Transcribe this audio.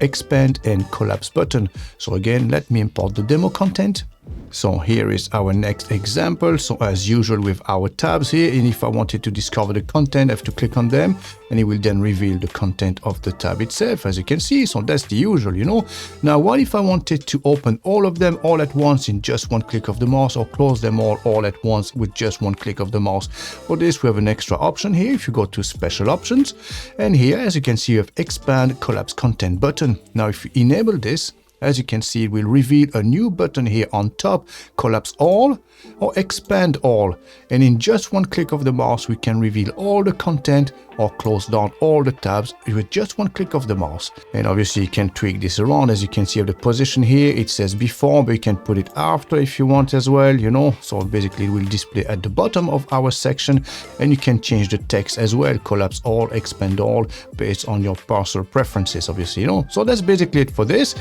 expand and collapse button. So again, let me import the demo content. So here is our next example. So as usual with our tabs here, and if I wanted to discover the content, I have to click on them and it will then reveal the content of the tab itself, as you can see. So that's the usual, you know. Now, what if I wanted to open all of them all at once in just one click of the mouse, or close them all at once with just one click of the mouse? For this, we have an extra option here. If you go to special options, and here, as you can see, you have expand collapse content button. Now, if you enable this, as you can see, it will reveal a new button here on top, collapse all or expand all. And in just one click of the mouse, we can reveal all the content or close down all the tabs with just one click of the mouse. And obviously you can tweak this around. As you can see, of the position here, it says before, but you can put it after if you want as well, you know. So basically it will display at the bottom of our section, and you can change the text as well, collapse all, expand all, based on your personal preferences, obviously, you know. So that's basically it for this.